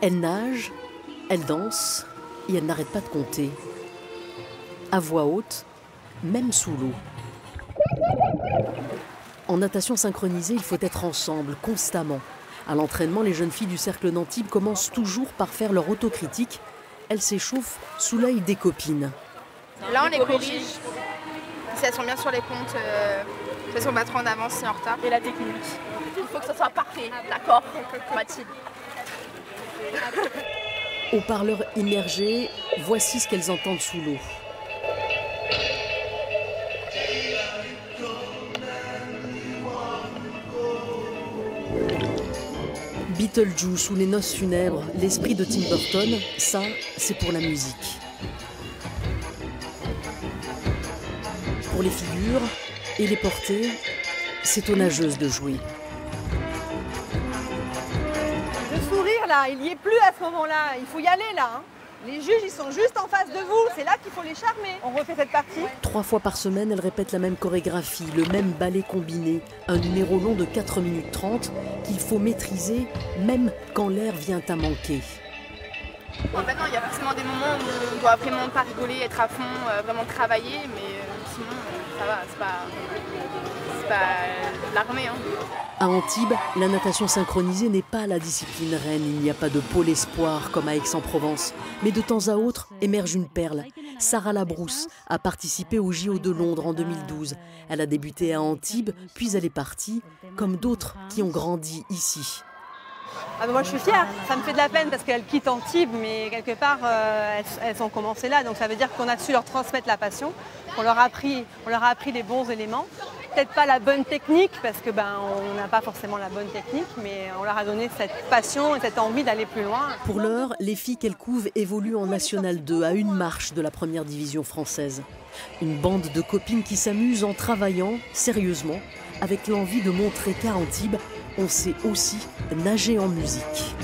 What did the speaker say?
Elles nagent, elles dansent et elles n'arrêtent pas de compter. À voix haute, même sous l'eau. En natation synchronisée, il faut être ensemble, constamment. À l'entraînement, les jeunes filles du cercle d'Antibes commencent toujours par faire leur autocritique. Elles s'échauffent sous l'œil des copines. Là, on les corrige. Si elles sont bien sur les comptes, elles sont pas trop en avance, c'est en retard. Et la technique. Il faut que ça soit parfait, d'accord, Mathilde. Haut-parleurs immergés, voici ce qu'elles entendent sous l'eau. Beetlejuice ou les noces funèbres, l'esprit de Tim Burton, ça, c'est pour la musique. Pour les figures et les portées, c'est aux nageuses de jouer. Le sourire là, il n'y est plus à ce moment-là, il faut y aller là. Hein. Les juges, ils sont juste en face de vous, c'est là qu'il faut les charmer. On refait cette partie. 3 fois par semaine, elle répète la même chorégraphie, le même ballet combiné, un numéro long de 4 minutes 30 qu'il faut maîtriser même quand l'air vient à manquer. Bon, maintenant, il y a forcément des moments où on doit vraiment pas rigoler, être à fond, vraiment travailler, mais sinon, ça va, c'est pas l'armée. Hein. À Antibes, la natation synchronisée n'est pas la discipline reine. Il n'y a pas de pôle espoir comme à Aix-en-Provence. Mais de temps à autre émerge une perle. Sarah Labrousse a participé au JO de Londres en 2012. Elle a débuté à Antibes, puis elle est partie, comme d'autres qui ont grandi ici. Ah ben moi je suis fière, ça me fait de la peine parce qu'elles quittent Antibes, mais quelque part elles ont commencé là, donc ça veut dire qu'on a su leur transmettre la passion, on leur a appris les bons éléments. Peut-être pas la bonne technique, parce que on n'a pas forcément la bonne technique, mais on leur a donné cette passion et cette envie d'aller plus loin. Pour l'heure, les filles qu'elles couvent évoluent en National 2, à une marche de la première division française. Une bande de copines qui s'amusent en travaillant sérieusement, avec l'envie de montrer qu'à Antibes, on sait aussi nager en musique.